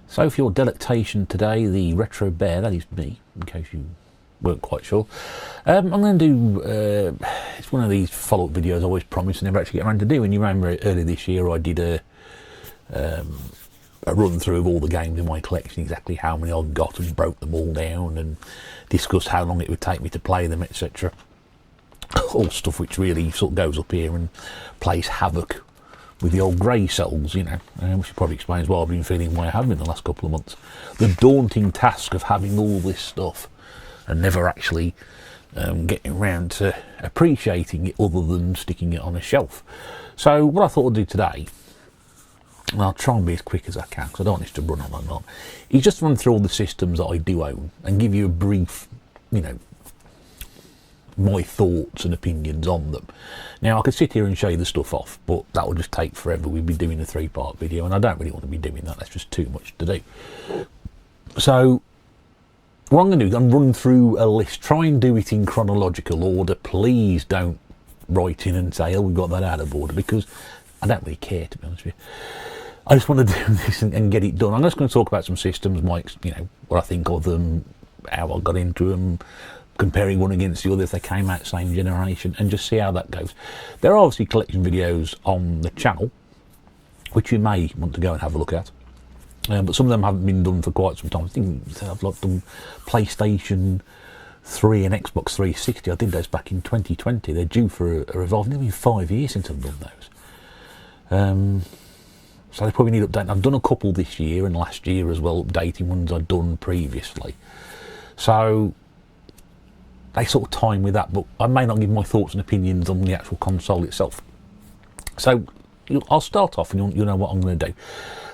So for your delectation today, the Retro Bear, that is me, in case you weren't quite sure. I'm going to do, it's one of these follow-up videos I always promise and never actually get around to doing. You remember earlier this year I did a run through of all the games in my collection, exactly how many I've got, and broke them all down and discussed how long it would take me to play them, etc. All stuff which really sort of goes up here and plays havoc with the old grey cells, you know, which probably explains why I've been feeling the way I have in the last couple of months. The daunting task of having all this stuff and never actually getting around to appreciating it other than sticking it on a shelf. So what I thought I'd do today, and I'll try and be as quick as I can because I don't want this to run on and on, is just run through all the systems that I do own and give you a brief, you know, my thoughts and opinions on them. Now I could sit here and show you the stuff off, but that would just take forever. We'd be doing a 3-part video and I don't really want to be doing that. That's just too much to do. So what I'm going to do is I'm run through a list, try and do it in chronological order. Please don't write in and say, oh, we've got that out of order, because I don't really care, to be honest with you. I just want to do this and get it done. I'm just going to talk about some systems, you know, what I think of them, how I got into them, comparing one against the other if they came out same generation, and just see how that goes. There are obviously collection videos on the channel which you may want to go and have a look at, but some of them haven't been done for quite some time. I think I've done PlayStation 3 and Xbox 360. I did those back in 2020. They're due for a revival. It's been 5 years since I've done those, so they probably need updating. I've done a couple this year and last year as well, updating ones I'd done previously, so they sort of time with that, but I may not give my thoughts and opinions on the actual console itself. So I'll start off and you'll know what I'm going to do.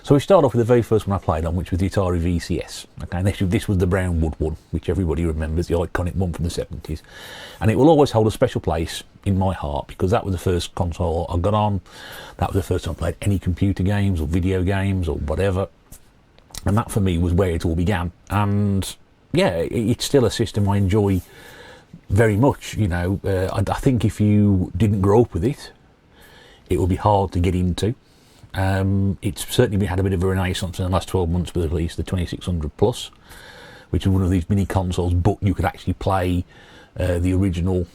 So we start off with the very first one I played on, which was the Atari VCS. Okay, and this was the brown wood one, which everybody remembers, the iconic one from the 70s. And it will always hold a special place in my heart because that was the first console I got on. That was the first time I played any computer games or video games or whatever. And that for me was where it all began. And yeah, it's still a system I enjoy very much. You know, I think if you didn't grow up with it, it would be hard to get into. It's certainly had a bit of a renaissance in the last 12 months with at least the 2600 Plus, which is one of these mini consoles, but you could actually play the original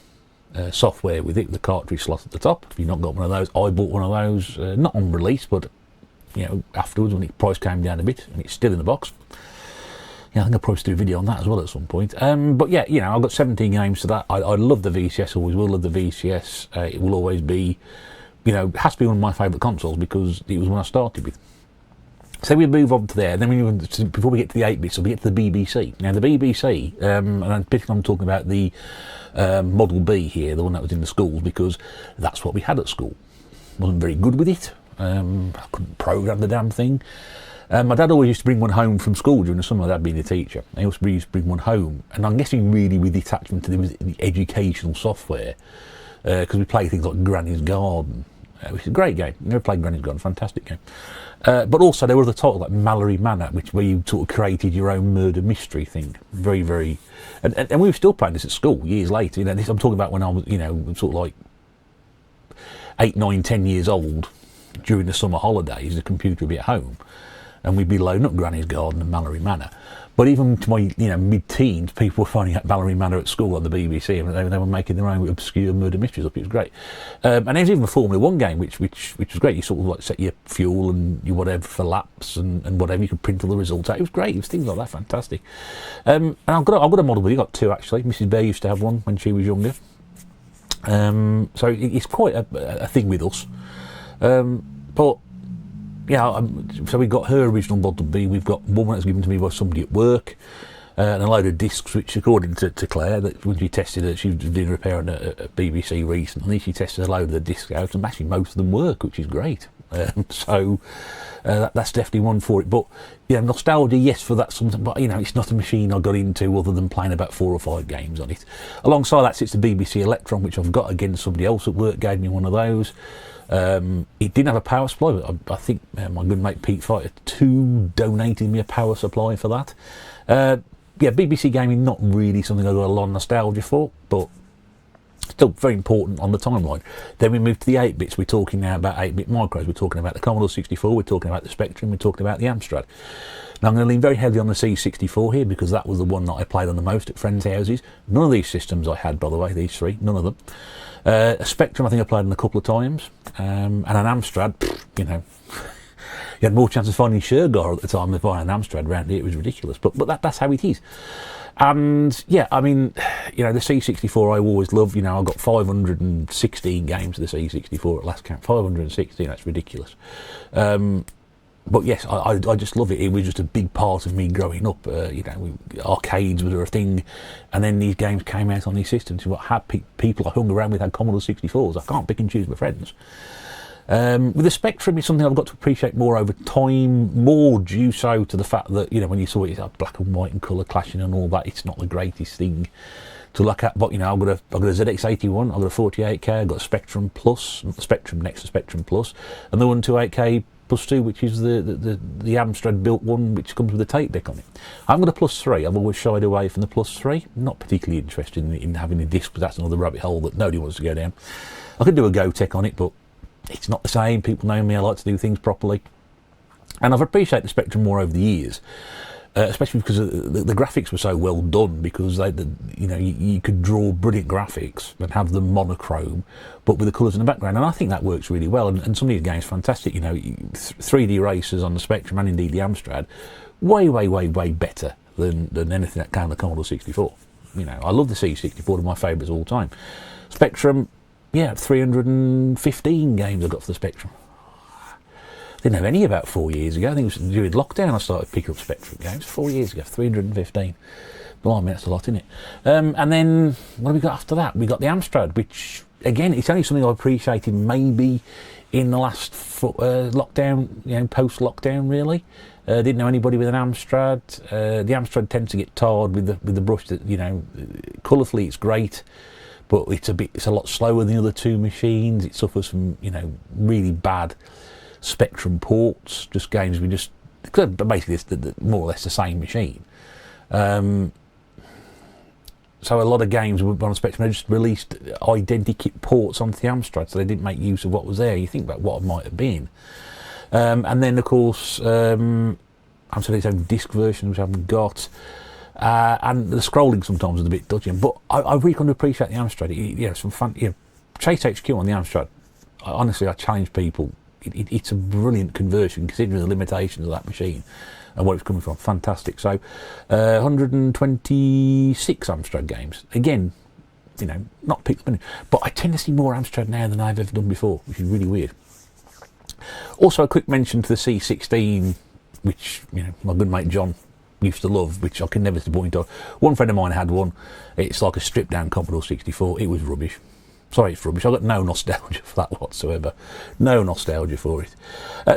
software with it, the cartridge slot at the top. If you've not got one of those, I bought one of those, not on release, but you know, afterwards when the price came down a bit, and it's still in the box. Yeah, I think I'll probably do a video on that as well at some point. But yeah, you know, I've got 17 games to that. I love the VCS, always will love the VCS. It will always be, you know, it has to be one of my favourite consoles because it was one I started with. So we move on to there. Then before we get to the 8-bits, we get to the BBC. Now the BBC, and particularly I'm talking about the Model B here, the one that was in the schools, because that's what we had at school. Wasn't very good with it. I couldn't program the damn thing. My dad always used to bring one home from school during the summer. My dad being a teacher, he also used to bring one home, and I'm guessing really with the attachment to the educational software, because we play things like Granny's Garden, which is a great game. Never played Granny's Garden, fantastic game. But also there were other titles like Mallory Manor, where you sort of created your own murder mystery thing. Very, very, and we were still playing this at school years later. You know, this I'm talking about when I was, you know, sort of like 8, 9, 10 years old during the summer holidays. The computer would be at home, and we'd be loading up Granny's Garden and Mallory Manor. But even to my, you know, mid-teens, people were finding out Mallory Manor at school on the BBC, and they were making their own obscure murder mysteries up. It was great. And there's even a Formula 1 game, which was great. You sort of like set your fuel and your whatever for laps and whatever. You could print all the results out. It was great. It was things like that, fantastic. And I've got a Model B. I've got 2 actually. Mrs. Bear used to have one when she was younger. So it's quite a thing with us. But yeah, so we got her original Model B. We've got one that's given to me by somebody at work, and a load of discs, which according to Claire, that when she tested it, she was doing a repair on a BBC recently, she tested a load of the discs out, and actually most of them work, which is great. So that's definitely one for it. But yeah, nostalgia, yes, for that something, but you know, it's not a machine I got into other than playing about 4 or 5 games on it. Alongside that sits the BBC Electron, which I've got again. Somebody else at work gave me one of those. It didn't have a power supply, but I think my good mate Pete Fighter 2 donated me a power supply for that. Yeah, BBC gaming, not really something I got a lot of nostalgia for, but Still very important on the timeline. Then we move to the 8-bits. We're talking now about 8-bit micros. We're talking about the Commodore 64. We're talking about the Spectrum. We're talking about the Amstrad. Now, I'm going to lean very heavily on the C64 here because that was the one that I played on the most at friends' houses. None of these systems I had, by the way, these three, none of them. A Spectrum, I think I played on a couple of times. And an Amstrad, you know, you had more chance of finding Shergar at the time than finding an Amstrad around here. It was ridiculous. But that's how it is. And yeah, I mean, you know, the C64 I always loved. You know, I got 516 games of the C64 at last count. 516, that's ridiculous. But yes, I just love it. It was just a big part of me growing up. You know, arcades were a thing, and then these games came out on these systems. What had people I hung around with had Commodore 64s. I can't pick and choose my friends. With the Spectrum, it's something I've got to appreciate more over time, more due so to the fact that, you know, when you saw it, it's black and white and colour clashing and all that, it's not the greatest thing to look at. But, you know, I've got a ZX81, I've got a 48K, I've got a Spectrum Plus, the Spectrum next to Spectrum Plus, and the 128K Plus 2, which is the Amstrad built one, which comes with a tape deck on it. I've got a Plus 3. I've always shied away from the Plus 3. Not particularly interested in having a disc, because that's another rabbit hole that nobody wants to go down. I could do a Go-Tech on it, but it's not the same. People know me, I like to do things properly. And I've appreciated the Spectrum more over the years, especially because the graphics were so well done, because you know, you could draw brilliant graphics and have them monochrome, but with the colours in the background. And I think that works really well. And some of these games are fantastic. You know, 3D racers on the Spectrum and indeed the Amstrad, way better than anything that came on the Commodore 64. You know, I love the C64, one of my favourites of all time. Spectrum, yeah, 315 games I got for the Spectrum. Didn't have any about 4 years ago. I think it was during lockdown I started picking up Spectrum games. 4 years ago, 315. Blimey, that's a lot, isn't it? And then, what have we got after that? We got the Amstrad, which, again, it's only something I appreciated maybe in the last lockdown, you know, post-lockdown, really. Didn't know anybody with an Amstrad. The Amstrad tends to get tarred with the brush that, you know, colourfully it's great, but it's a lot slower than the other two machines. It suffers from, you know, really bad Spectrum ports, just games basically it's more or less the same machine. So a lot of games on Spectrum, they just released identikit ports onto the Amstrad, so they didn't make use of what was there. You think about what it might have been. And then, of course, Amstrad has its own disc version, which I haven't got. And the scrolling sometimes is a bit dodgy, but I really kind of appreciate the Amstrad. Some fun. You know, Chase HQ on the Amstrad. Honestly, I challenge people. It's a brilliant conversion considering the limitations of that machine and where it's coming from. Fantastic. So, 126 Amstrad games. Again, you know, not picked up, but I tend to see more Amstrad now than I've ever done before, which is really weird. Also, a quick mention to the C16, which, you know, my good mate John used to love, which I can never disappoint on. One friend of mine had one. It's like a stripped down Commodore 64. It was rubbish. Sorry, it's rubbish. I've got no nostalgia for that whatsoever. No nostalgia for it.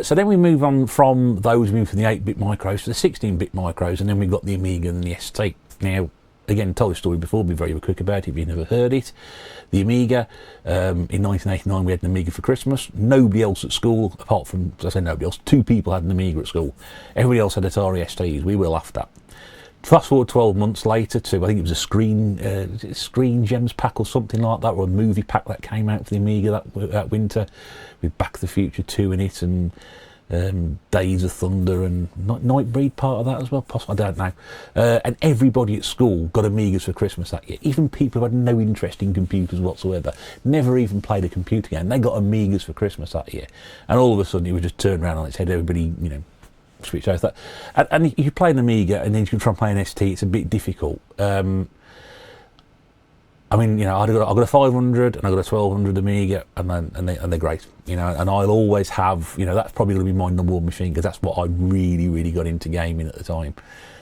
So then we move on from those, we move from the 8-bit micros to the 16-bit micros, and then we've got the Amiga and the ST. Now, again, told the story before, be very quick about it if you've never heard it. The Amiga, in 1989 we had an Amiga for Christmas. Nobody else at school, apart from, as I say nobody else, 2 people had an Amiga at school. Everybody else had Atari STs. We were laughed at. Fast forward 12 months later to, I think it was a Screen Gems pack or something like that, or a movie pack that came out for the Amiga that winter, with Back to the Future 2 in it, and Days of Thunder, and Nightbreed part of that as well, possibly, I don't know. And everybody at school got Amigas for Christmas that year. Even people who had no interest in computers whatsoever, never even played a computer game, they got Amigas for Christmas that year. And all of a sudden it was just turned around on its head. Everybody, you know, switch over that, and if you play an Amiga and then you can try and play an ST, it's a bit difficult. I mean, you know, I've got a 500 and I've got a 1200 Amiga, and they're great, you know. And I'll always have, you know, that's probably going to be my number one machine, because that's what I really got into gaming at the time.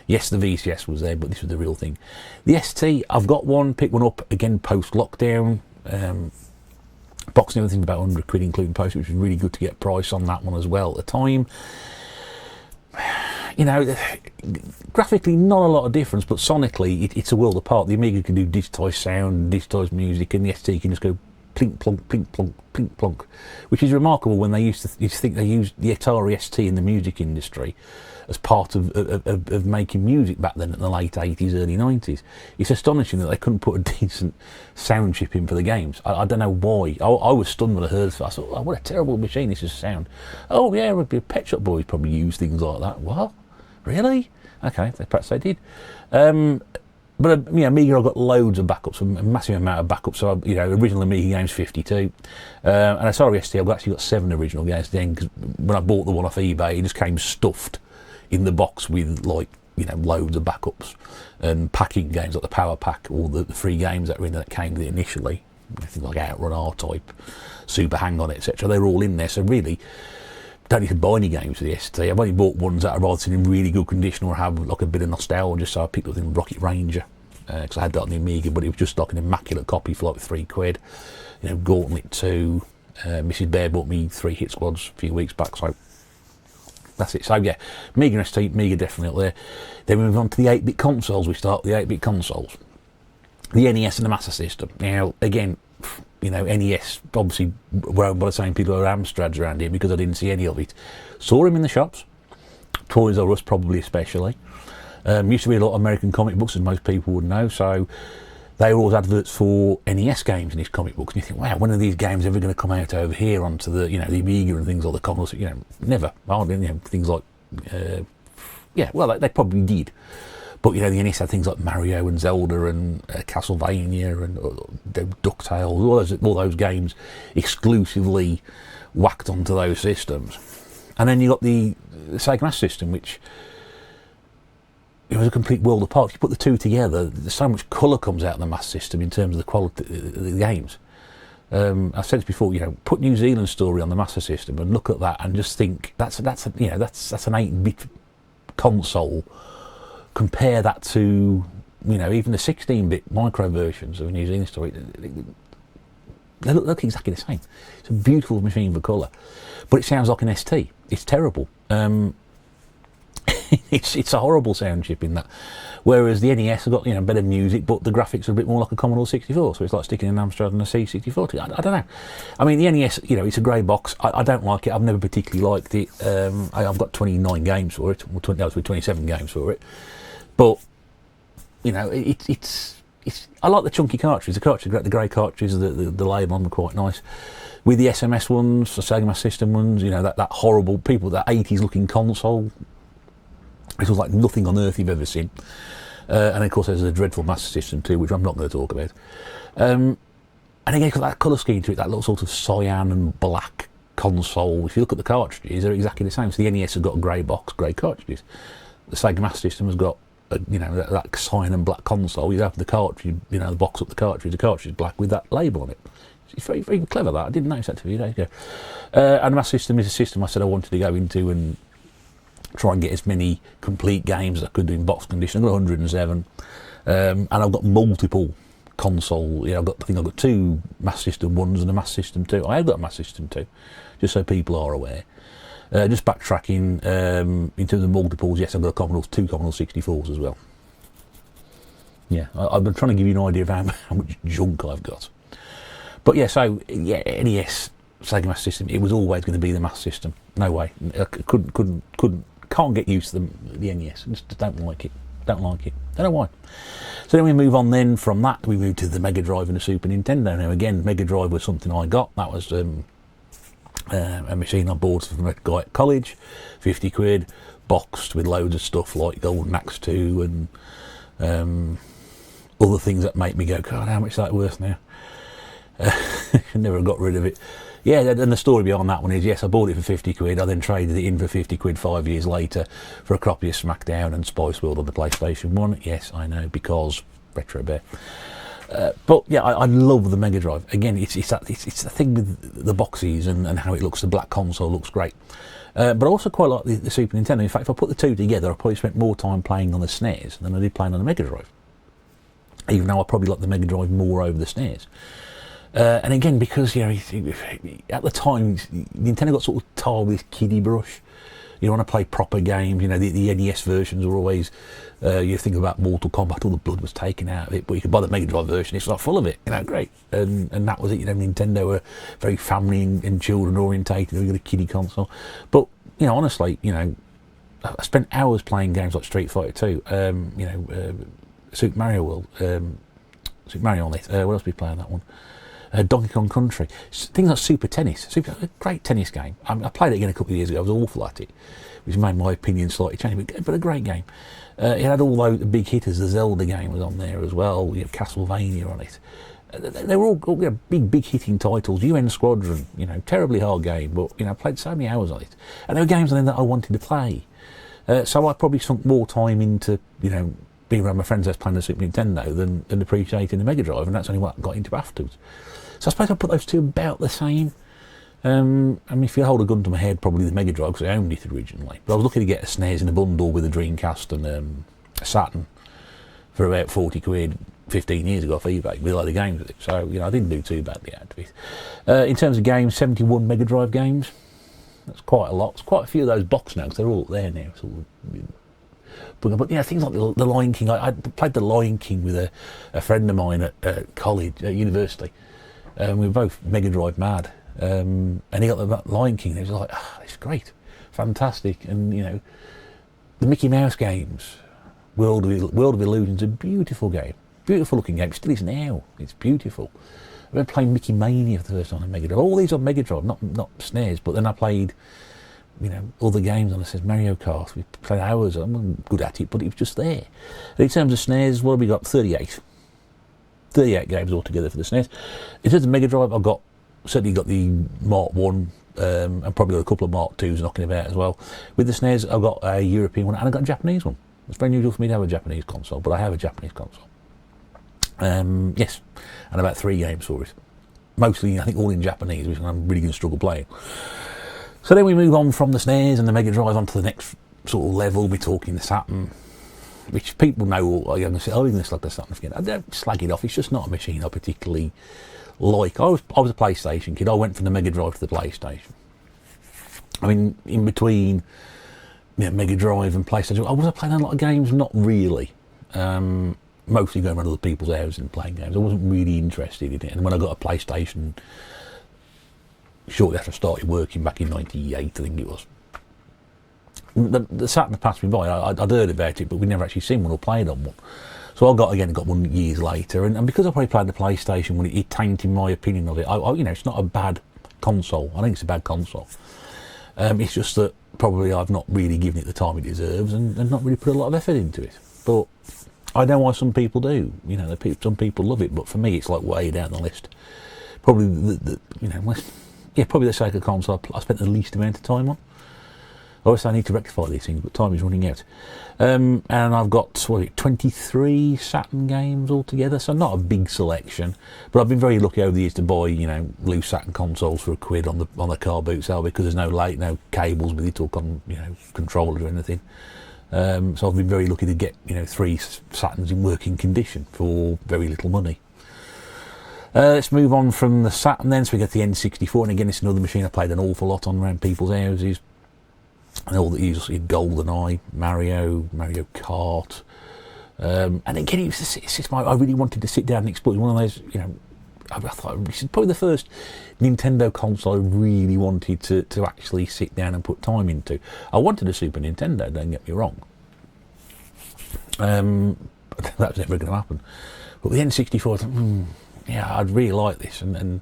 Yes, the VCS was there, but this was the real thing. The ST, I've got one, picked one up again post lockdown. Box and everything about £100 including post, which was really good to get a price on that one as well at the time. You know, graphically not a lot of difference, but sonically it's a world apart. The Amiga can do digitised sound, digitised music, and the ST can just go plink plonk, plink plonk, plink plonk, which is remarkable when they used to think they used the Atari ST in the music industry as part of making music back then in the late 80s, early 90s. It's astonishing that they couldn't put a decent sound chip in for the games. I don't know why. I was stunned when I heard it. I thought, oh, what a terrible machine this is sound. Oh yeah, Pet Shop Boys probably use things like that. What? Really? Okay, perhaps they did. But Amiga, I've got loads of backups, a massive amount of backups. So, original Amiga games 52, and Atari ST, I've actually got 7 original games then. Because when I bought the one off eBay, it just came stuffed in the box with loads of backups and packing games like the Power Pack, all the free games that were in that came with it initially. Things like Outrun R-Type, Super Hang-On, etc. They're all in there. So really, don't need to buy any games for the ST. I've only bought ones that are either in really good condition or have like a bit of nostalgia. So I picked up the Rocket Ranger because I had that on the Amiga, but it was just like an immaculate copy for like £3. Gauntlet 2. Mrs. Bear bought me 3 Hit Squads a few weeks back. So that's it. So yeah, Amiga and ST, Amiga definitely up there. Then we move on to the 8-bit consoles. We start with the 8-bit consoles. The NES and the Master System. Now, again, NES, obviously, owned by the same people who are Amstrads around here because I didn't see any of it. Saw him in the shops. Toys R Us, probably especially. Used to read a lot of American comic books, as most people would know, so they were always adverts for NES games in these comic books, and you think, wow, when are these games ever going to come out over here onto the, the Amiga and things like the Commodore, never. Hardly, things like, they probably did. But, the NES had things like Mario and Zelda and Castlevania and DuckTales, all those games exclusively whacked onto those systems. And then you got the Sega Master System, which it was a complete world apart. If you put the two together, there's so much colour comes out of the Master System in terms of the quality of the games. I've said this before. Put New Zealand Story on the Master System and look at that and just think that's an 8-bit console. Compare that to even the 16-bit micro versions of New Zealand Story. They look exactly the same. It's a beautiful machine for colour, but it sounds like an ST. It's terrible. It's a horrible sound chip in that. Whereas the NES has got better music, but the graphics are a bit more like a Commodore 64. So it's like sticking an Amstrad and a C64. I don't know. I mean, the NES, it's a grey box. I don't like it. I've never particularly liked it. I've got 29 games for it, or 27 games for it. But it's. I like the chunky cartridges. The grey cartridges, the label on them are quite nice. With the SMS ones, the Sega Master System ones, that horrible that 80s looking console. It was like nothing on earth you've ever seen. And of course there's a dreadful Master System too, which I'm not going to talk about. And again, it's got that colour scheme to it, that little sort of cyan and black console. If you look at the cartridges, they're exactly the same. So the NES has got a grey box, grey cartridges. The Sega Master System has got that cyan and black console. You have the cartridge, the box up the cartridge is black with that label on it. It's very, very clever, that. I didn't notice that a few days ago. And the Master System is a system I said I wanted to go into and try and get as many complete games as I could do in box condition. I've got 107, and I've got multiple console. I think I've got 2 Master System 1s and a Master System 2. I have got a Master System 2, just so people are aware. Just backtracking, in terms of multiples, yes, I've got 2 Commodore 64s as well. Yeah, I've been trying to give you an idea of how much junk I've got. But yeah, so yeah, NES, Sega Master System, it was always going to be the Master System. No way. I can't get used to the NES. I just don't like it. Don't know why. So then we move on then from that, we move to the Mega Drive and the Super Nintendo. Now again, Mega Drive was something I got. That was a machine I bought from a guy at college, 50 quid, boxed with loads of stuff like Golden Axe 2 and other things that make me go, God, how much is that worth now? Never got rid of it. Yeah, and the story behind that one is, yes, I bought it for 50 quid, I then traded it in for 50 quid 5 years later for a copy of SmackDown and Spice World on the PlayStation 1. Yes, I know, because Retro Bear. But yeah, I love the Mega Drive. Again, it's the thing with the boxes and how it looks. The black console looks great. But I also quite like the Super Nintendo. In fact, if I put the two together, I probably spent more time playing on the SNES than I did playing on the Mega Drive. Even though I probably like the Mega Drive more over the SNES. And again, because at the time Nintendo got sort of tarred with this kiddie brush You want to play proper games. You know, the NES versions were always. You think about Mortal Kombat, all the blood was taken out of it, but you could buy the Mega Drive version, it's like full of it, you know, great. And that was it, you know, Nintendo were very family and children orientated, we got a kiddie console. But, you know, honestly, you know, I spent hours playing games like Street Fighter 2, you know, Super Mario World, Super Mario on it, what else did we play on that one? Donkey Kong Country, things like Super Tennis, a great tennis game. I played it again a couple of years ago, I was awful at it, which made my opinion slightly change, but a great game. It had all those big hitters. The Zelda game was on there as well. You have Castlevania on it. They were all you know, big hitting titles. UN Squadron, you know, terribly hard game, but you know, I played so many hours on it. And there were games on there that I wanted to play. So I probably sunk more time into, you know, being around my friends' house playing the Super Nintendo than appreciating the Mega Drive, and that's only what I got into afterwards. So I suppose I put those two about the same. I mean, if you hold a gun to my head, probably the Mega Drive, because I owned it originally. But I was looking to get a SNES in a bundle with a Dreamcast and a Saturn for about 40 quid 15 years ago off eBay, with like the games with it. So, you know, I didn't do too badly out of it. In terms of games, 71 Mega Drive games. That's quite a lot. There's quite a few of those boxed now, because they're all up there now. Sort of, but yeah, things like the Lion King. I played the Lion King with a friend of mine at college, at university. We were both Mega Drive mad. And he got the Lion King, and he was like, oh, it's great, fantastic. And you know, the Mickey Mouse games, World of Illusion's a beautiful game, beautiful looking game, still is now, it's beautiful. I remember playing Mickey Mania for the first time on Mega Drive, all these on Mega Drive, not SNES, but then I played, you know, other games on it, Mario Kart, we played hours, I'm good at it, but it was just there. And in terms of SNES, what have we got, 38 games altogether for the SNES. In terms of Mega Drive, I've got certainly got the Mark 1 and probably got a couple of Mark 2s knocking about as well. With the SNES, I've got a European one and I've got a Japanese one. It's very unusual for me to have a Japanese console, but I have a Japanese console. Yes, and about 3 games for it. Mostly, I think, all in Japanese, which I'm really going to struggle playing. So then we move on from the SNES and the Mega Drive onto the next sort of level. We're talking the Saturn, which people know, I'm going to say, oh, it's like the Saturn again. I don't slag it off, it's just not a machine I particularly like. I was a PlayStation kid. I went from the Mega Drive to the PlayStation. I mean, in between, you know, Mega Drive and PlayStation, I was playing a lot of games. Not really. Mostly going around other people's houses and playing games. I wasn't really interested in it. And when I got a PlayStation, shortly after I started working back in '98, I think it was, the Saturn passed me by. I'd heard about it, but we'd never actually seen one or played on one. So I got one years later, and because I probably played the PlayStation when it tainted my opinion of it. You know, it's not a bad console. I think it's a bad console. It's just that probably I've not really given it the time it deserves, and not really put a lot of effort into it. But I know why some people do. You know, some people love it, but for me, it's like way down the list. Probably you know, probably the Sega console I spent the least amount of time on. Obviously, I need to rectify these things, but time is running out. And I've got 23 Saturn games altogether, so not a big selection. But I've been very lucky over the years to buy, you know, loose Saturn consoles for £1 on the car boot sale, because there's no cables with it or controllers or anything. So I've been very lucky to get, you know, 3 Saturns in working condition for very little money. Let's move on from the Saturn then. So we get the N64, and again, it's another machine I played an awful lot on around people's houses. And all that you see, GoldenEye, Mario Kart, and again, I really wanted to sit down and explore. One of those, you know, I thought this is probably the first Nintendo console I really wanted to actually sit down and put time into. I wanted a Super Nintendo, don't get me wrong. That was never going to happen. But with the N64, I thought, yeah, I'd really like this. And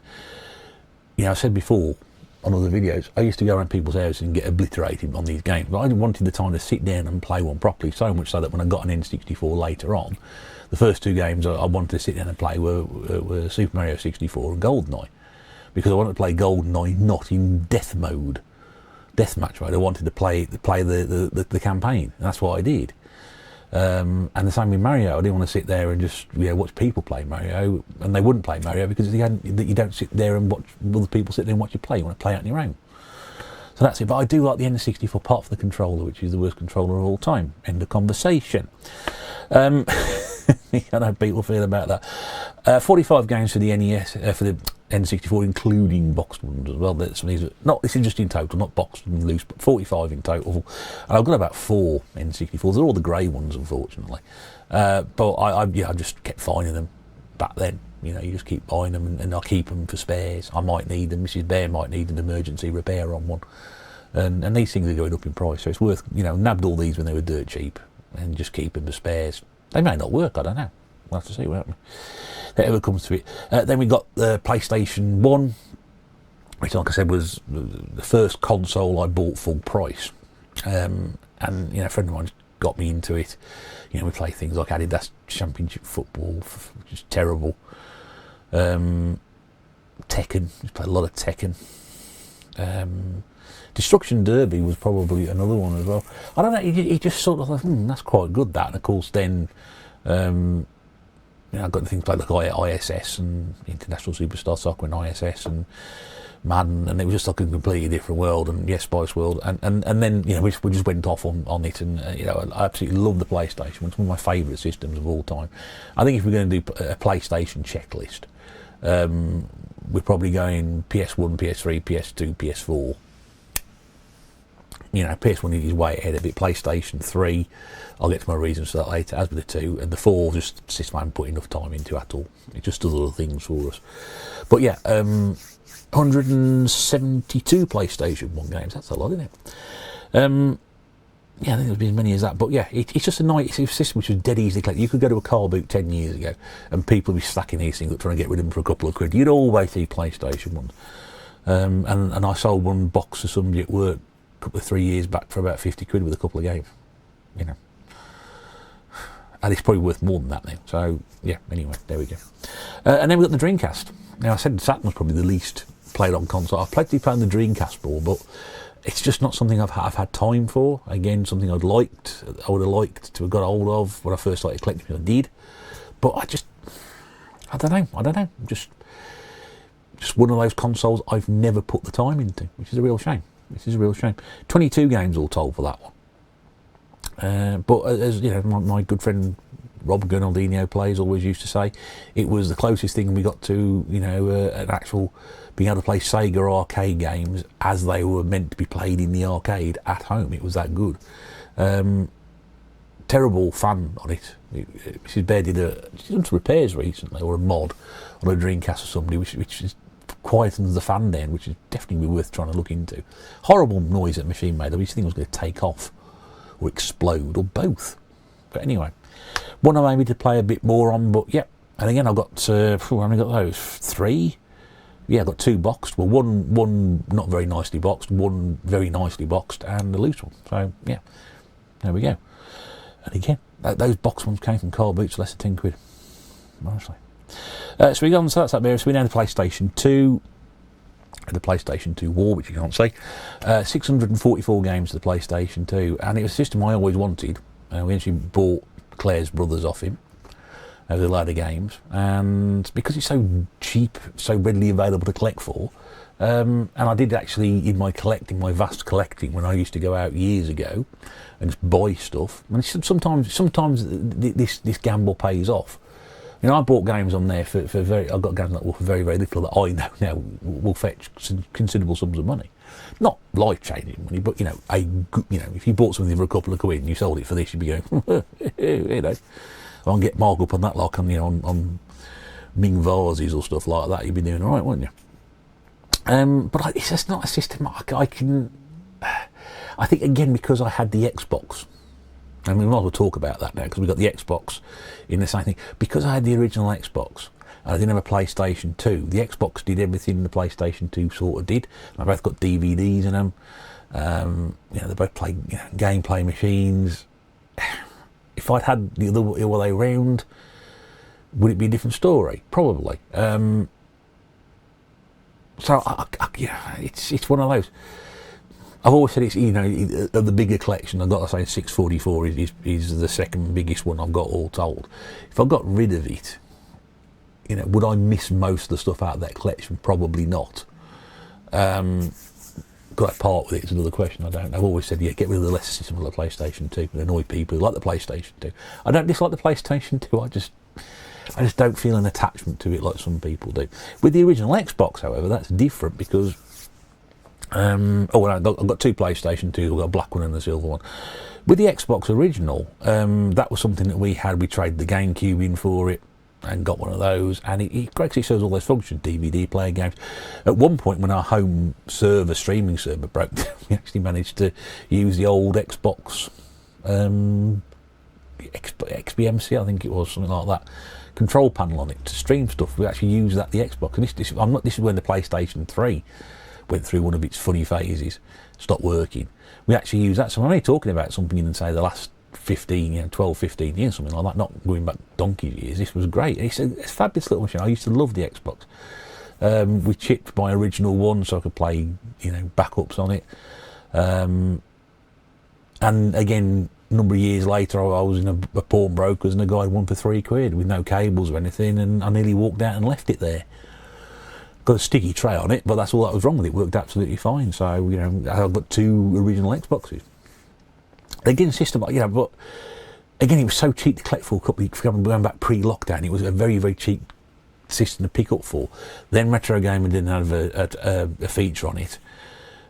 you know, I said before on other videos, I used to go around people's houses and get obliterated on these games, but I wanted the time to sit down and play one properly, so much so that when I got an N64 later on, the first 2 games I wanted to sit down and play were Super Mario 64 and GoldenEye, because I wanted to play GoldenEye not in deathmatch mode. I wanted to play the campaign, and that's what I did. And the same with Mario. I didn't want to sit there and just watch people play Mario, and they wouldn't play Mario because you don't sit there and watch other people sit there and watch you play. You want to play it on your own. So that's it. But I do like the N64 apart from the controller, which is the worst controller of all time. End of conversation. I know people feel about that. 45 games for the NES, for the N64, including boxed ones as well. This is just in total, not boxed and loose, but 45 in total. And I've got about 4 N64s. They're all the grey ones, unfortunately. But I just kept finding them back then. You just keep buying them, and I keep them for spares. I might need them. Mrs. Bear might need an emergency repair on one. And these things are going up in price, so it's worth, nabbed all these when they were dirt cheap and just keep them as spares. They may not work, I don't know. We'll have to see what happens. That ever comes to it. Then we got the PlayStation 1, which, like I said, was the first console I bought full price. And, a friend of mine got me into it. We play things like Adidas Championship Football, which is terrible. Tekken, we played a lot of Tekken. Destruction Derby was probably another one as well. I don't know, he just sort of thought, that's quite good, that. And of course then, I got things like ISS and International Superstar Soccer and ISS and Madden, and it was just like a completely different world, and yes, Spice World, and then we just went off on it, and I absolutely love the PlayStation. It's one of my favourite systems of all time. I think if we're going to do a PlayStation checklist, we're probably going PS1, PS3, PS2, PS4. PS1 is way ahead of it. PlayStation 3, I'll get to my reasons for that later, as with the 2, and the 4 just system I haven't put enough time into at all. It just does other things for us. But yeah, 172 PlayStation 1 games, that's a lot, isn't it? I think there'll be as many as that, but yeah, it's just a nice system which was dead easy to collect. You could go to a car boot 10 years ago and people would be stacking these things up trying to get rid of them for a couple of quid. You'd always see PlayStation 1s. And I sold one box to somebody at work a couple of 3 years back for about 50 quid with a couple of games, and it's probably worth more than that now. So yeah, anyway, there we go. And then we got the Dreamcast. Now I said Saturn was probably the least played on console. I've played the Dreamcast ball, but it's just not something I've had time for. Again, something I would have liked to have got hold of when I first started collecting. I did, but I don't know. Just one of those consoles I've never put the time into, which is a real shame. 22 games all told for that one. But as my good friend Rob Gernaldino plays always used to say, it was the closest thing we got to an actual being able to play Sega arcade games as they were meant to be played in the arcade at home. It was that good. Terrible fan on it. Mrs. Bear did some repairs recently, or a mod on a Dreamcast or somebody, which is quietens the fan down, which is definitely worth trying to look into. Horrible noise that machine made. I wish the thing was going to take off or explode or both. But anyway, one I maybe to play a bit more on, but yeah. And again, I've got how many got those? 3. Yeah, I've got 2 boxed. Well, one not very nicely boxed, one very nicely boxed, and a loose one. So yeah, there we go. And again, those box ones came from car boots, less than 10 quid. Honestly. So we go on, so that's that there. So we're down to PlayStation 2, the PlayStation 2 War, which you can't say. 644 games to the PlayStation 2, and it was a system I always wanted. We actually bought Claire's brothers off him. There was a load of games, and because it's so cheap, so readily available to collect for, and I did actually in my vast collecting, when I used to go out years ago and just buy stuff. And sometimes this gamble pays off. I bought games on there for very. I got games that were for very, very little that I know now will fetch considerable sums of money. Not life-changing money, but if you bought something for a couple of quid and you sold it for this, you'd be going, I can get markup on that, like on Ming vases or stuff like that. You'd be doing all right, wouldn't you? But it's just not a system I can. I think again because I had the Xbox. And we might as well talk about that now, because we've got the Xbox in the same thing. Because I had the original Xbox, and I didn't have a PlayStation 2, the Xbox did everything the PlayStation 2 sort of did. And I both got DVDs in them. They both play gameplay machines. If I'd had the other way round, would it be a different story? Probably. It's one of those. I've always said it's, of the bigger collection, I've got to say 644 is the second biggest one I've got all told. If I got rid of it, would I miss most of the stuff out of that collection? Probably not. Could I part with it is another question, I don't know. I've always said, get rid of the lesser system like PlayStation 2 and annoy people who like the PlayStation 2. I don't dislike the PlayStation 2, I just don't feel an attachment to it like some people do. With the original Xbox, however, that's different because I've got two PlayStation 2s. I've got a black one and a silver one. With the Xbox original, that was something that we had. We traded the GameCube in for it and got one of those, and it actually shows all those functions, DVD player, games. At one point, when our home streaming server broke, we actually managed to use the old Xbox XBMC, I think it was, something like that, control panel on it to stream stuff. We actually used that, the Xbox, and this is when the PlayStation 3 went through one of its funny phases, stopped working. We actually used that, so I'm only talking about something in, say, the last 12, 15 years, something like that, not going back donkey's years. This was great. It's a fabulous little machine. I used to love the Xbox. We chipped my original one so I could play, backups on it. And again, a number of years later, I was in a pawnbroker's and a guy had one for £3 with no cables or anything, and I nearly walked out and left it there. Got a sticky tray on it, but that's all that was wrong with it. It worked absolutely fine. So, I've got two original Xboxes. Again, system, but again, it was so cheap to collect for a couple of, going back pre-lockdown, it was a very, very cheap system to pick up for. Then Retro Gamer didn't have a feature on it,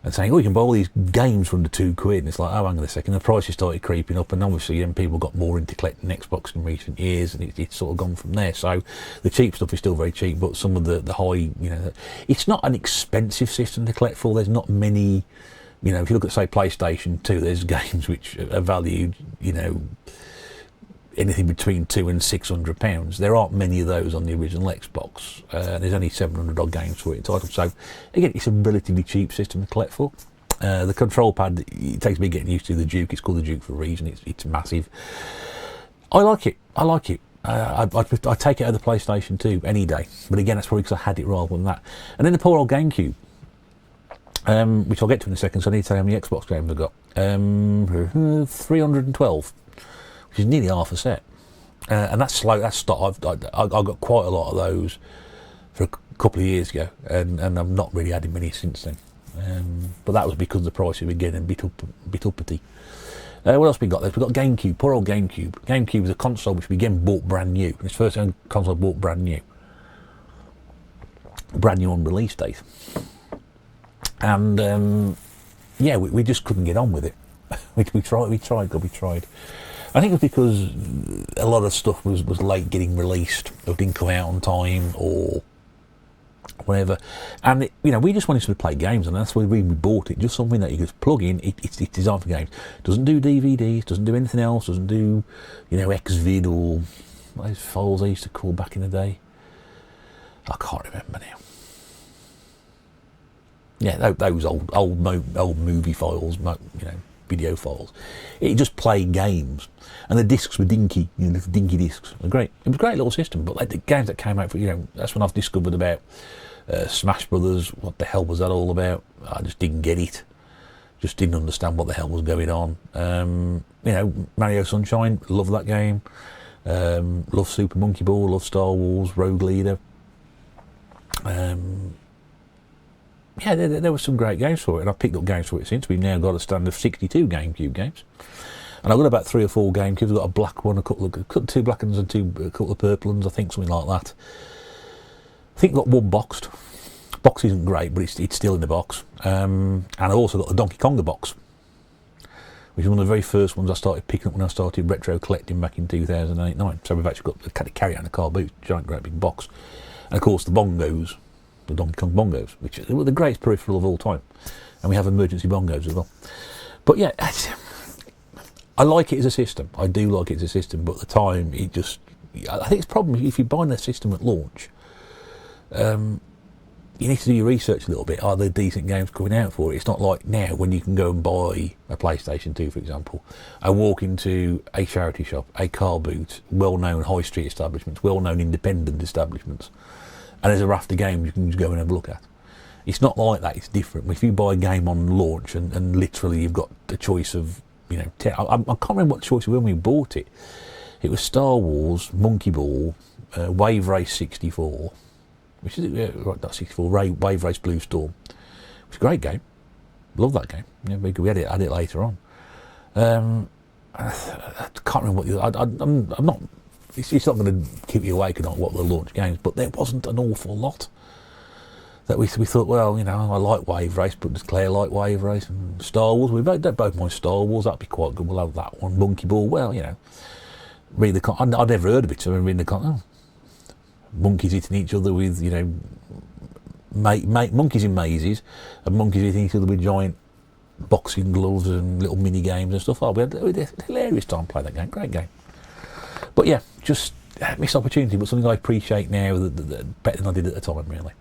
and saying, you can buy all these games for under £2, and it's like, hang on a second, the prices started creeping up, and obviously then people got more into collecting Xbox in recent years, and it's sort of gone from there. So the cheap stuff is still very cheap, but some of the high, it's not an expensive system to collect for. There's not many. If you look at, say, PlayStation 2, there's games which are valued, anything between £200 and £600. There aren't many of those on the original Xbox. There's only 700 odd games for it entitled. So, again, it's a relatively cheap system to collect for. The control pad, it takes me getting used to the Duke. It's called the Duke for a reason. It's massive. I like it. I'd take it over the PlayStation 2 any day. But again, that's probably because I had it rather than that. And then the poor old GameCube. Which I'll get to in a second, so I need to tell you how many Xbox games I've got. 312, which is nearly half a set. And that's slow, I got quite a lot of those for a couple of years ago, and I've not really added many since then. But that was because the prices were getting a bit uppity. What else we got there? We've got GameCube, poor old GameCube. GameCube was a console which we again bought brand new. It's the first console I bought brand new. Brand new on release date. And we just couldn't get on with it. we tried. I think it was because a lot of stuff was late getting released, or didn't come out on time, or whatever. And we just wanted to play games, and that's why we bought it. Just something that you could plug in. It's designed for games. Doesn't do DVDs. Doesn't do anything else. Doesn't do Xvid or those files I used to call back in the day. I can't remember now. Yeah, those old movie files, video files. It just played games, and the discs were dinky, little dinky discs. They're great. It was a great little system. But the games that came out for, that's when I've discovered about Smash Brothers. What the hell was that all about? I just didn't get it. Just didn't understand what the hell was going on. Mario Sunshine, love that game. Love Super Monkey Ball. Love Star Wars Rogue Leader. There were some great games for it, and I've picked up games for it since. We've now got a stand of 62 GameCube games, and I've got about 3 or 4 GameCubes. I've got a black one, two black ones, and a couple of purple ones. I think something like that. I think I've got one boxed. Box isn't great, but it's still in the box. And I've also got the Donkey Konga box, which is one of the very first ones I started picking up when I started retro collecting back in 2008-9. So we've actually got the carry out in a car boot, giant, great big box, and of course the bongos. The Donkey Kong bongos, which are the greatest peripheral of all time, and we have emergency bongos as well. But yeah, I like it as a system. I do like it as a system, but at the time, I think it's a problem if you're buying a system at launch. You need to do your research a little bit. Are there decent games coming out for it? It's not like now when you can go and buy a PlayStation 2, for example. I walk into a charity shop, a car boot, well-known high street establishments, well-known independent establishments, and there's a raft of games you can just go and have a look at. It's not like that, it's different. If you buy a game on launch and literally you've got a choice of, I can't remember what the choice was when we bought it. It was Star Wars, Monkey Ball, Wave Race 64, which is, not 64, Wave Race Blue Storm. It's a great game. Love that game. Yeah, we had it later on. I can't remember what I'm not it's not going to keep you awake and not what the launch games, but there wasn't an awful lot that we thought, well, you know, I like Wave Race, but does Claire like Wave Race? And Star Wars, we both mind Star Wars, that'd be quite good, we'll have that one. Monkey Ball, well, you know, I'd never heard of it, so I read monkeys hitting each other with, you know, monkeys in mazes, and monkeys hitting each other with giant boxing gloves and little mini games and stuff. We had a hilarious time playing that game, great game. But yeah, just missed opportunity, but something I appreciate now that better than I did at the time, really.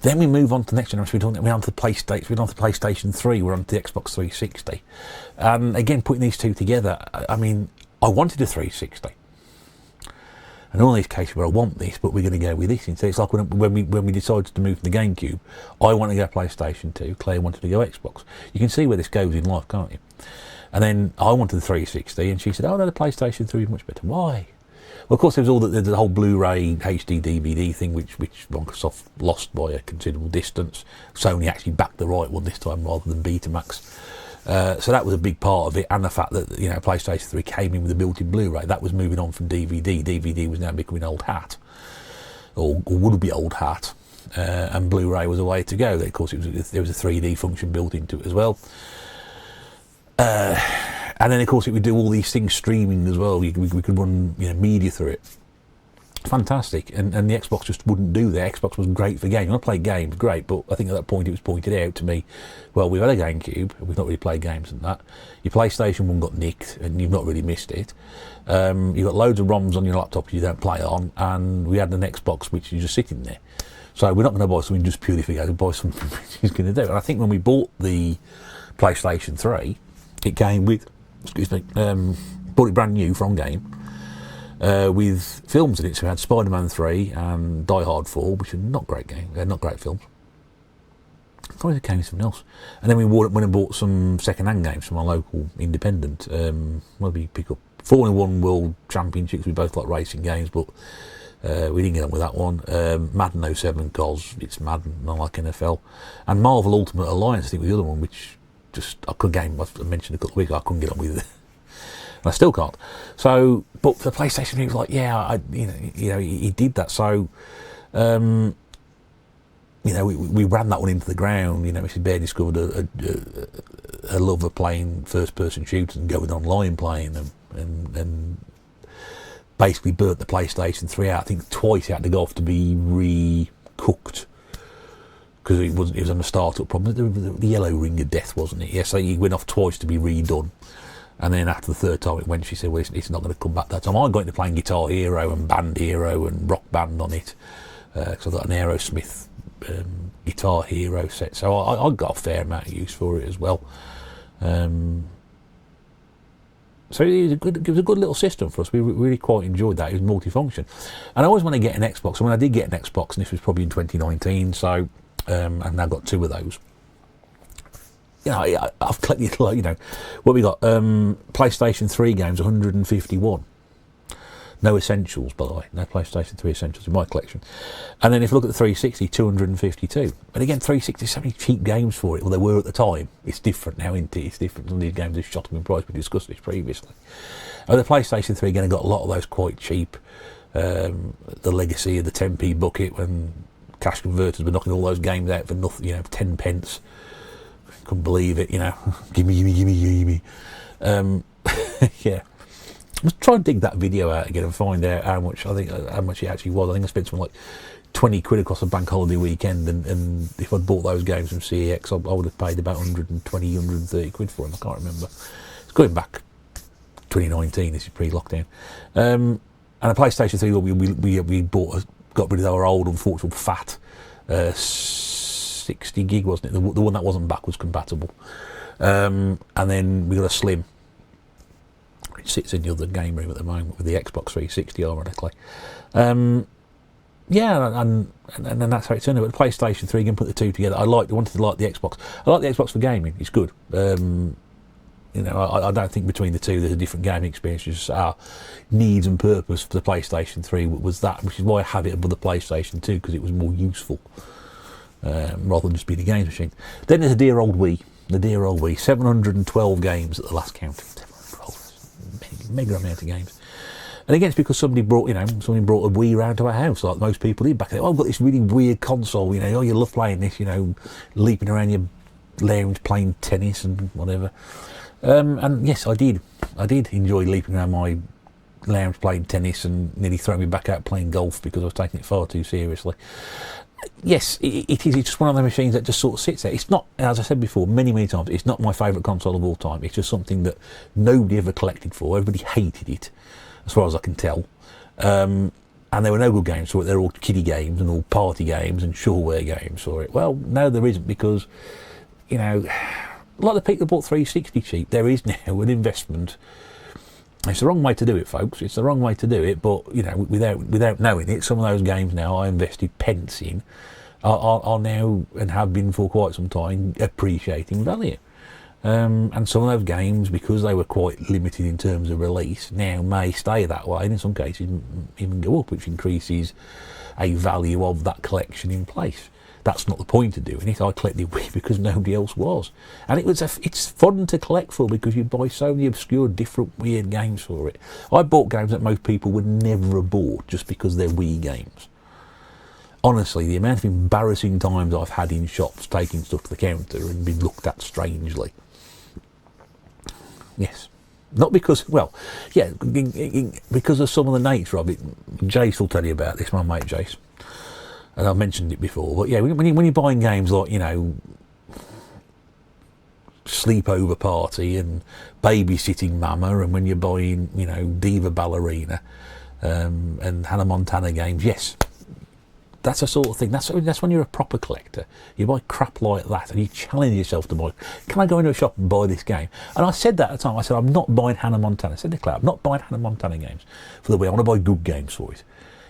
Then we move on to the next generation. We're on to the PlayStation 3. We're on to the Xbox 360. And again, putting these two together, I mean, I wanted a 360. And all these cases where I want this, but we're going to go with this instead. It's like when we decided to move to the GameCube, I wanted to go PlayStation 2, Claire wanted to go Xbox. You can see where this goes in life, can't you? And then I wanted the 360, and she said, oh no, the PlayStation 3 is much better. Why? Well, of course, there's the whole Blu-ray HD DVD thing, which Microsoft lost by a considerable distance. Sony actually backed the right one this time rather than Betamax. So that was a big part of it, and the fact that, you know, PlayStation 3 came in with a built-in Blu-ray. That was moving on from DVD. DVD was now becoming old hat, or would be old hat, and Blu-ray was the way to go. Of course, there was a 3D function built into it as well. And then, of course, it would do all these things streaming as well. We could run, you know, media through it. Fantastic. And the Xbox just wouldn't do that. Xbox was great for games. When I played games, great, but I think at that point it was pointed out to me, well, we've had a GameCube, and we've not really played games and that. Your PlayStation 1 got nicked, and you've not really missed it. You've got loads of ROMs on your laptop you don't play on, and we had an Xbox which is just sitting there. So we're not going to buy something just purely for games, we'll buy something which is going to do. And I think when we bought the PlayStation 3, it came with, bought it brand new from game, with films in it. So we had Spider-Man 3 and Die Hard 4, which are not great not great films. I thought it came with something else. And then we went and bought some second-hand games from our local independent. What did we pick up? Formula 1 World Championships. We both like racing games, but we didn't get on with that one. Madden 07, because it's Madden, not like NFL. And Marvel Ultimate Alliance, I think, was the other one, which I mentioned a couple of weeks ago, I couldn't get on with it. And I still can't. So, but for the PlayStation, he was like, yeah, you know, he did that. So, you know, we ran that one into the ground. You know, Mrs. Bear discovered a love of playing first-person shooters and going online playing them, and basically burnt the PlayStation 3 out. I think twice it had to go off to be recooked, because it was on a startup problem. The yellow ring of death, wasn't it? Yes, so it went off twice to be redone. And then after the third time it went, she said, well, it's not going to come back that time. I got into playing Guitar Hero and Band Hero and Rock Band on it, because I've got an Aerosmith Guitar Hero set. So I got a fair amount of use for it as well. So it was a good little system for us. We really quite enjoyed that. It was multifunction. And I always want to get an Xbox. And when I did get an Xbox, and this was probably in 2019, so I've now got two of those. You know, I've collected, like, you know, what we got, PlayStation 3 games, 151. No essentials, by the way, no PlayStation 3 essentials in my collection. And then if you look at the 360, 252. And again, 360, so many cheap games for it. Well, they were at the time. It's different now, isn't it? It's different. Some of these games have shot up in price. We discussed this previously. And the PlayStation 3, again, got a lot of those quite cheap. The legacy of the 10p bucket, when cash converters were knocking all those games out for nothing, you know, 10 pence. Couldn't believe it, you know. Gimme. Yeah. Let's try and dig that video out again and find out how much it actually was. I think I spent something like 20 quid across a bank holiday weekend, and if I'd bought those games from CEX, I would have paid about 120, 130 quid for them. I can't remember. It's going back 2019. This is pre-lockdown. And a PlayStation 3, we got rid of our old, unfortunate, fat 60 gig, wasn't it? The one that wasn't backwards compatible. And then we got a slim, which sits in the other game room at the moment with the Xbox 360, ironically. Yeah, and that's how it turned out. But the PlayStation 3, again, put the two together. I wanted to like the Xbox. I like the Xbox for gaming. It's good. You know, I don't think between the two there's a different gaming experience. Just our needs and purpose for the PlayStation 3 was that, which is why I have it above the PlayStation 2, because it was more useful. Rather than just being a games machine. Then there's the dear old Wii, 712 games at the last count. 712, mega amount of games. And again, it's because somebody brought a Wii round to our house, like most people did back then. Oh, I've got this really weird console, oh, you love playing this, leaping around your lounge playing tennis and whatever. And yes, I did enjoy leaping around my lounge playing tennis and nearly throwing me back out playing golf because I was taking it far too seriously. Yes, it is. It's just one of the machines that just sort of sits there. It's not, as I said before, many times, it's not my favourite console of all time. It's just something that nobody ever collected for. Everybody hated it, as far as I can tell. And there were no good games for it. They're all kiddie games and all party games and shovelware games for it. Well, no, there isn't, because, like the people that bought 360 cheap, there is now an investment. It's the wrong way to do it, folks. It's the wrong way to do it, but, without knowing it, some of those games now I invested pence in are now, and have been for quite some time, appreciating value. And some of those games, because they were quite limited in terms of release, now may stay that way, and in some cases even go up, which increases a value of that collection in place. That's not the point of doing it. I collected Wii because nobody else was, and it's fun to collect for, because you buy so many obscure, different, weird games for it. I bought games that most people would never have bought just because they're Wii games. Honestly, the amount of embarrassing times I've had in shops taking stuff to the counter and been looked at strangely. Yes. Not because, well, yeah, because of some of the nature of it. Jace will tell you about this, my mate Jace. And I've mentioned it before, but yeah, when you're buying games like, Sleepover Party and Babysitting Mama, and when you're buying, Diva Ballerina and Hannah Montana games, yes, that's the sort of thing. That's when you're a proper collector. You buy crap like that and you challenge yourself to buy, can I go into a shop and buy this game? And I said that at the time. I said, I'm not buying Hannah Montana. I said to Claire, I'm not buying Hannah Montana games for the Wii. I want to buy good games for it.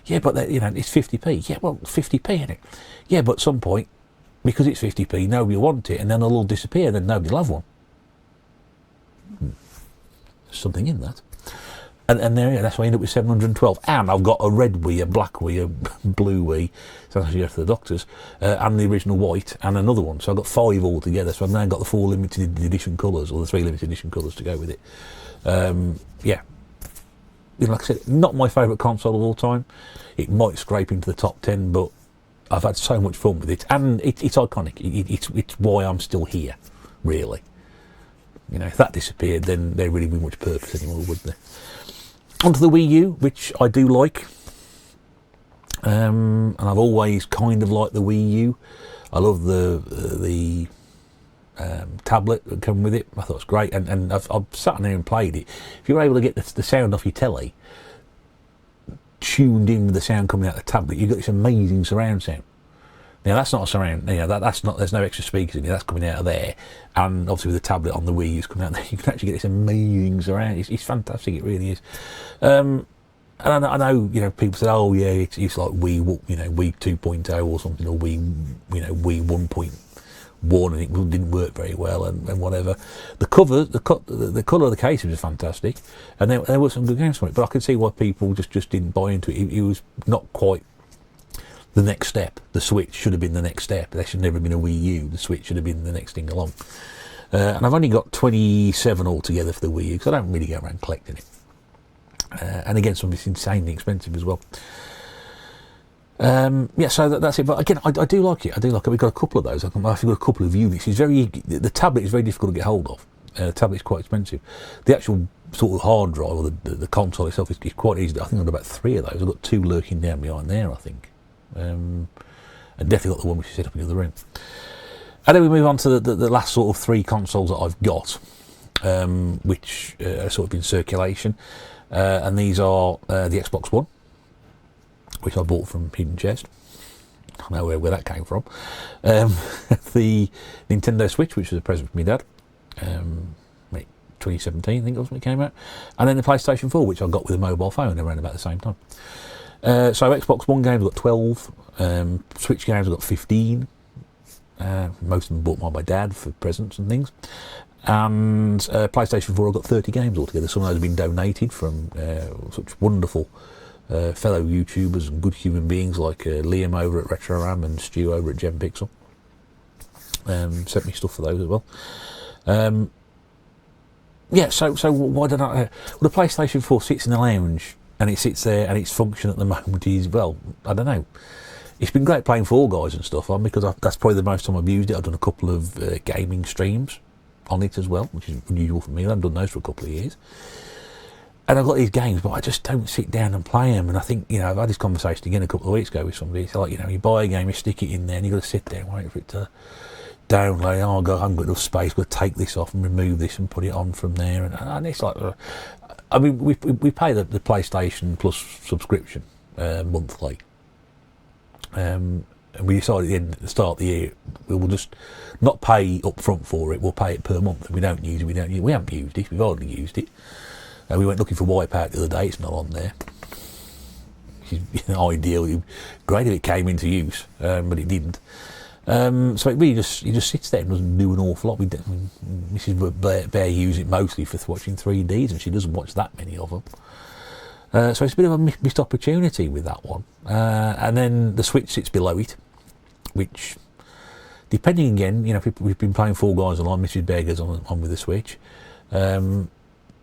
Yeah, but it's 50p. Yeah, well, 50p, isn't it? Yeah, but at some point, because it's 50p, nobody will want it, and then it'll all disappear, and then nobody will have one. There's something in that. And there, that's why I end up with 712. And I've got a red Wii, a black Wii, a blue Wii, so that's you go to the doctors, and the original white, and another one. So I've got 5 altogether, so I've now got the 4 limited edition colours, or the 3 limited edition colours to go with it. Yeah. Like I said, not my favourite console of all time. It might scrape into the top 10, but I've had so much fun with it, and it's iconic. It's why I'm still here, really. If that disappeared, then there really wouldn't be much purpose anymore, would there? Onto the Wii U, which I do like, and I've always kind of liked the Wii U. I love the tablet that came with it. I thought it was great, and I've sat in there and played it. If you're able to get the sound off your telly tuned in with the sound coming out of the tablet, you've got this amazing surround sound. Now that's not a surround, that's not, there's no extra speakers in it, that's coming out of there, and obviously with the tablet on the Wii it's coming out there, you can actually get this amazing surround. It's fantastic, it really is. And I know, people say, oh yeah, it's like Wii 2.0 or something, or Wii 1.1, and it didn't work very well, and whatever. The cover, the colour of the case was fantastic, and there were some good games from it, but I could see why people just didn't buy into it. It was not quite the next step. The Switch should have been the next step. There should never have been a Wii U. The Switch should have been the next thing along. And I've only got 27 altogether for the Wii U, because I don't really go around collecting it. And again, some of it's insanely expensive as well. Yeah, so that's it. But again, I do like it. We've got a couple of those. I've got a couple of units. The tablet is very difficult to get hold of. The tablet is quite expensive. The actual sort of hard drive, or the console itself, is quite easy. I think I've got about 3 of those. I've got 2 lurking down behind there, I think. And definitely got the one which is set up in the other room. And then we move on to the last sort of 3 consoles that I've got, which are sort of in circulation. And these are the Xbox One, which I bought from Hidden Chest. I know where that came from. The Nintendo Switch, which was a present from my dad. 2017, I think it was when it came out. And then the PlayStation 4, which I got with a mobile phone around about the same time. So Xbox One games I've got 12. Switch games I've got 15. Most of them bought by my dad for presents and things. And PlayStation 4 I've got 30 games altogether. Some of those have been donated from such wonderful fellow YouTubers and good human beings like Liam over at RetroRam and Stu over at GemPixel. Sent me stuff for those as well. Yeah, so why don't I... Well, the PlayStation 4 sits in the lounge and it sits there, and its function at the moment is, well, I don't know. It's been great playing Fall Guys and stuff on, because that's probably the most time I've used it. I've done a couple of gaming streams on it as well, which is unusual for me. I haven't done those for a couple of years. And I've got these games, but I just don't sit down and play them. And I think, you know, I've had this conversation again a couple of weeks ago with somebody. It's like, you know, you buy a game, you stick it in there, and you've got to sit there and wait for it to download. Oh, God, I haven't got enough space. I've got to take this off and remove this and put it on from there. And it's like, I mean, we pay the PlayStation Plus subscription monthly. And we decided at the start of the year, we will just not pay up front for it. We'll pay it per month. If we don't use it, we haven't used it. We've hardly used it. We went looking for Wipeout the other day. It's not on there. It's ideal. Great if it came into use, but it didn't. So it really just sits there and doesn't do an awful lot. Mrs. Bear uses it mostly for watching 3Ds, and she doesn't watch that many of them. So it's a bit of a missed opportunity with that one. And then the Switch sits below it, which, depending again, you know, we've been playing Fall Guys online. Mrs. Bear goes on with the Switch.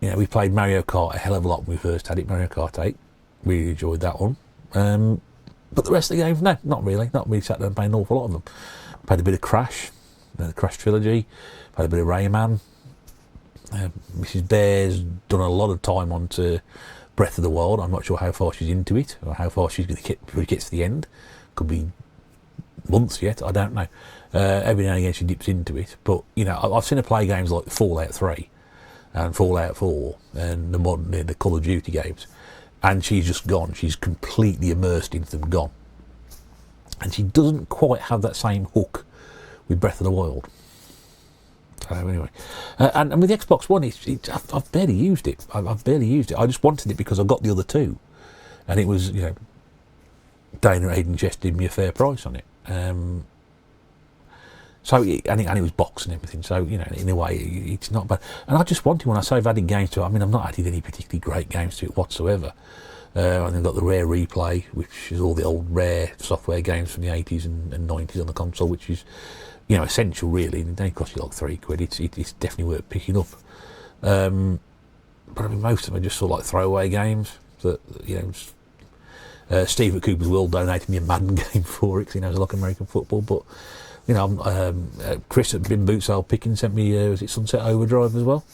You know, we played Mario Kart a hell of a lot when we first had it, Mario Kart 8. Really enjoyed that one. But the rest of the games, no, not really. Not really sat there and played an awful lot of them. Played a bit of Crash, the Crash trilogy. Played a bit of Rayman. Mrs. Bear's done a lot of time onto Breath of the Wild. I'm not sure how far she's into it, or how far she's going to get before it gets to the end. Could be months yet, I don't know. Every now and again she dips into it. But, you know, I've seen her play games like Fallout 3. And Fallout 4 and the Call of Duty games, and she's just gone. She's completely immersed into them, gone. And she doesn't quite have that same hook with Breath of the Wild. So anyway, and with the Xbox One, I've barely used it. I've barely used it. I just wanted it because I got the other two, and it was, you know, Dana Aiden gave me a fair price on it. So, and it was boxed and everything, so, you know, in a way, it's not bad. And I just wanted, when I say I've added games to it, I mean, I've not added any particularly great games to it whatsoever. And I've got the Rare Replay, which is all the old Rare software games from the 80s and 90s on the console, which is, you know, essential, really. It only costs you like £3. It's definitely worth picking up. But I mean, most of them are just sort of like throwaway games that, you know, Steve at Cooper's World donated me a Madden game for it, because he knows I like American football, but, you know, Chris at Bin Boots I'll Picking sent me, was it Sunset Overdrive as well?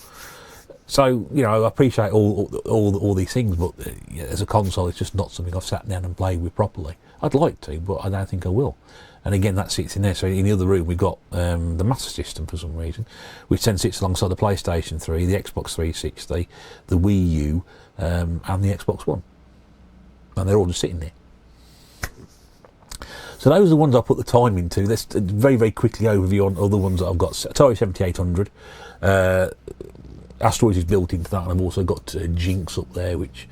So, you know, I appreciate all these things, but as a console, it's just not something I've sat down and played with properly. I'd like to, but I don't think I will. And again, that sits in there. So in the other room, we've got the Master System for some reason, which then sits alongside the PlayStation 3, the Xbox 360, the Wii U, and the Xbox One. And they're all just sitting there. So those are the ones I put the time into. Let's very, very quickly overview on other ones that I've got. Atari 7800. Asteroids is built into that, and I've also got Jinx up there, which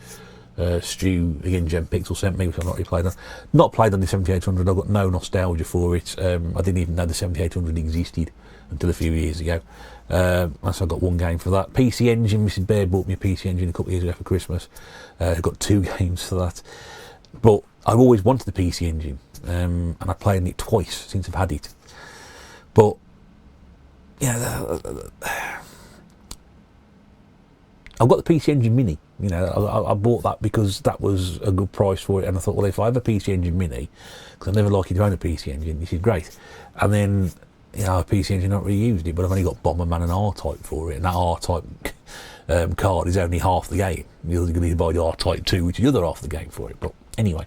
Stu, again, Gem Pixel sent me, which I've not really played on. Not played on the 7800. I've got no nostalgia for it. I didn't even know the 7800 existed until a few years ago. So I got one game for that. PC Engine, Mrs. Bear bought me a PC Engine a couple of years ago for Christmas. I've got 2 games for that. But I've always wanted the PC Engine. And I've played it twice since I've had it. But, yeah, I've got the PC Engine Mini. You know, I bought that because that was a good price for it, and I thought, well, if I have a PC Engine Mini, because I never liked to own a PC Engine, this is great. And then, you know, a PC Engine, not really used it, but I've only got Bomberman and R-Type for it, and that R-Type card is only half the game. You're going to need to buy the R-Type 2, which is the other half of the game for it. But anyway,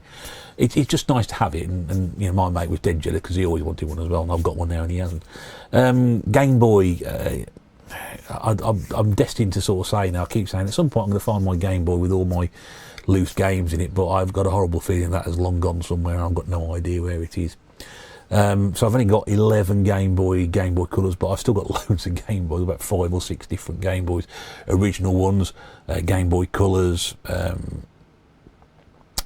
it's just nice to have it, and you know, my mate was dead jealous because he always wanted one as well, and I've got one now and he hasn't. Game Boy, I'm destined to sort of say now, I keep saying at some point I'm going to find my Game Boy with all my loose games in it, but I've got a horrible feeling that has long gone somewhere and I've got no idea where it is. So I've only got 11 Game Boy Colours, but I've still got loads of Game Boys, about 5 or 6 different Game Boys, original ones, Game Boy Colours,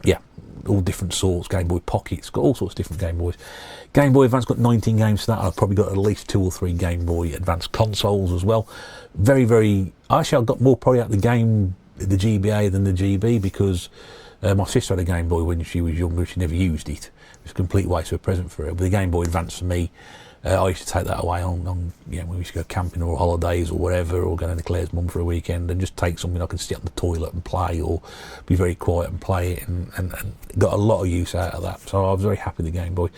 yeah, all different sorts, Game Boy Pockets, got all sorts of different Game Boys. Game Boy Advance got 19 games for that, and I've probably got at least 2 or 3 Game Boy Advance consoles as well. Very, very, actually I've got more probably out the GBA than the GB, because My sister had a Game Boy when she was younger. She never used it. It was a complete waste of a present for her. But the Game Boy Advance for me, I used to take that away on when we used to go camping or holidays or whatever, or go to Claire's mum for a weekend, and just take something I can sit on the toilet and play, or be very quiet and play it, and got a lot of use out of that. So I was very happy with the Game Boy.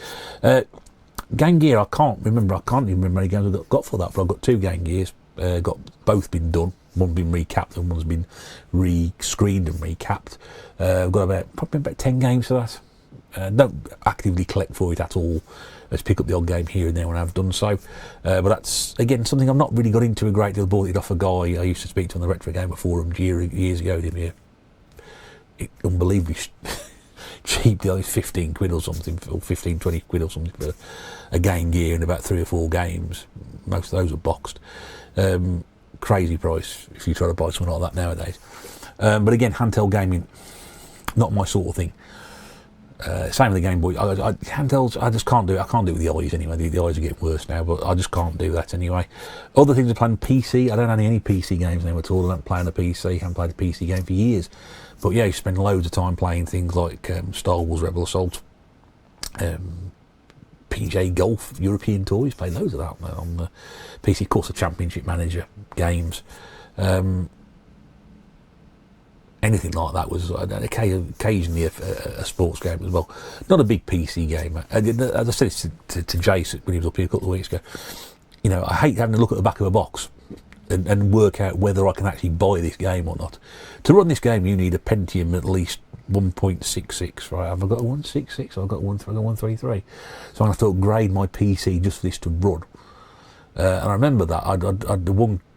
Game Gear, I can't even remember any games I got for that, but I've got 2 Game Gears. Got both been done. One been recapped and one's been re-screened and recapped. I've got probably about 10 games for that. Don't actively collect for it at all. Let's pick up the odd game here and there when I've done so. But that's, again, something I've not really got into a great deal. Bought it off a guy I used to speak to on the Retro Gamer Forum years ago. Unbelievably cheap deal. It's 15 quid or something, or 15, 20 quid or something for a Game Gear and about 3 or 4 games. Most of those are boxed. Crazy price if you try to buy something like that nowadays. But again, handheld gaming, not my sort of thing. Same with the Game Boy. Handhelds, I just can't do it. I can't do it with the eyes anyway. The eyes are getting worse now, but I just can't do that anyway. Other things I play on PC. I don't have any PC games now at all. I don't play on the PC. I haven't played a PC game for years. But yeah, you spend loads of time playing things like Star Wars Rebel Assault, PJ Golf, European Tours. Played loads of that on the PC. Of course, the Championship Manager games. Anything like that was occasionally a sports game as well. Not a big PC gamer. As I said to Jason when he was up here a couple of weeks ago, I hate having to look at the back of a box and work out whether I can actually buy this game or not. To run this game, you need a Pentium at least 1.66, right? Have I got a 166? I've got 133. So I'm going to have to upgrade my PC just for this to run. And I remember that I'd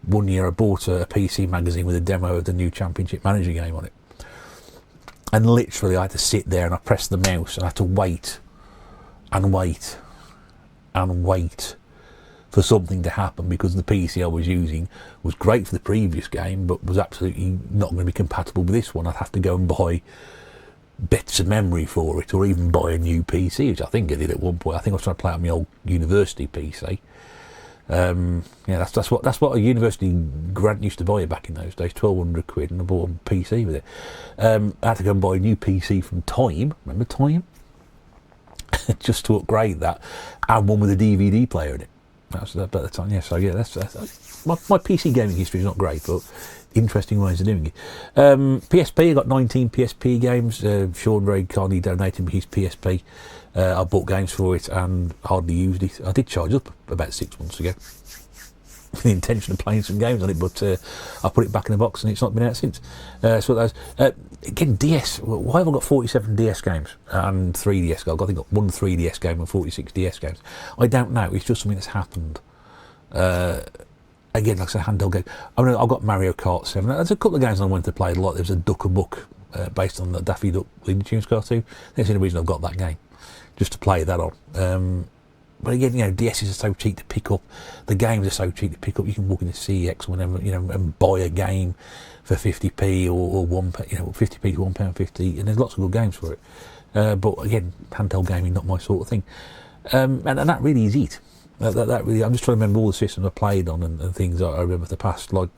one year I bought a PC magazine with a demo of the new Championship Manager game on it, and literally I had to sit there and I pressed the mouse and I had to wait and wait and wait for something to happen, because the PC I was using was great for the previous game but was absolutely not going to be compatible with this one. I'd have to go and buy bits of memory for it, or even buy a new PC, which I think I did at one point. I think I was trying to play on my old university PC. That's what a university grant used to buy you back in those days, 1,200 quid, and I bought a PC with it. I had to go and buy a new PC from Time, remember Time? Just to upgrade that, and one with a DVD player in it. That was about the time, yeah. So yeah, that's my PC gaming history is not great, but interesting ways of doing it. PSP, I got 19 PSP games. Sean very kindly donated me his PSP. I bought games for it and hardly used it. I did charge up about 6 months ago with the intention of playing some games on it, but I put it back in the box and it's not been out since. So that was, again, DS. Why have I got 47 DS games and 3DS games? I think I've got one 3DS game and 46 DS games. I don't know. It's just something that's happened. Again, like I said, handheld game. I mean, I've got Mario Kart 7. There's a couple of games I wanted to play a lot. There was a Duck-a-Buck based on the Daffy Duck Looney Tunes cartoon. That's the only reason I've got that game, just to play that on. But again, DSs are so cheap to pick up. The games are so cheap to pick up. You can walk into CEX or whatever, and buy a game for 50p or 50p to £1.50, and there's lots of good games for it. But again, handheld gaming, not my sort of thing. And that really is it. That really, I'm just trying to remember all the systems I played on and things that I remember the past, and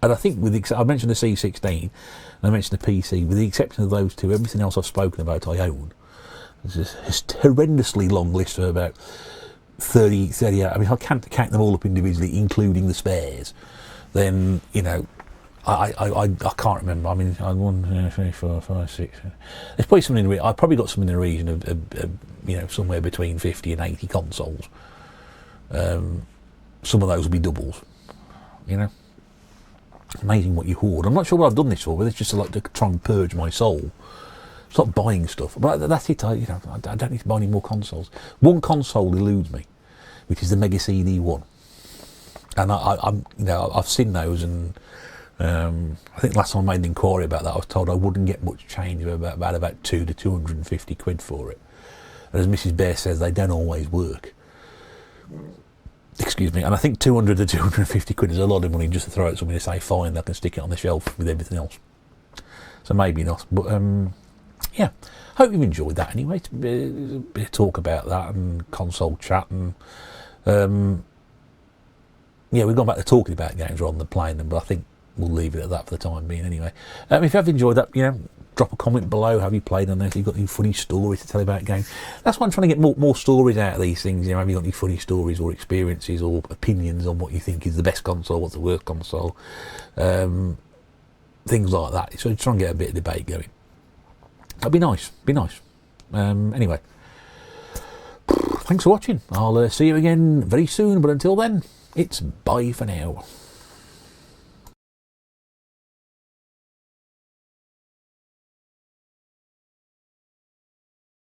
I think I mentioned the C16 and I mentioned the PC. With the exception of those two, everything else I've spoken about I own. It's a horrendously long list of about 38. I mean, I can't count them all up individually, including the spares. Then I can't remember. I mean, I 1, 2, 3, 4, 5, 6. There's probably something. I probably got something in the region of somewhere between 50 and 80 consoles. Some of those will be doubles. Amazing what you hoard. I'm not sure what I've done this for, but it's just to try and purge my soul. Stop buying stuff, but that's it. I don't need to buy any more consoles. One console eludes me, which is the Mega CD one, and I've seen those, and I think last time I made an inquiry about that, I was told I wouldn't get much change, about 2 to 250 quid for it. And as Mrs. Bear says, they don't always work. Excuse me, and I think 200 to 250 quid is a lot of money just to throw at something to say, fine, I can stick it on the shelf with everything else. So maybe not, but yeah, hope you've enjoyed that anyway. A bit of talk about that and console chat, and we've gone back to talking about games rather than playing them, but I think we'll leave it at that for the time being anyway. If you have enjoyed that, glad drop a comment below. Have you played on this? Have you got any funny stories to tell about a game? That's why I'm trying to get more stories out of these things. You know, have you got any funny stories or experiences or opinions on what you think is the best console, what's the worst console? Things like that. So try and get a bit of debate going. That'd be nice. Anyway, thanks for watching. I'll see you again very soon, but until then, it's bye for now.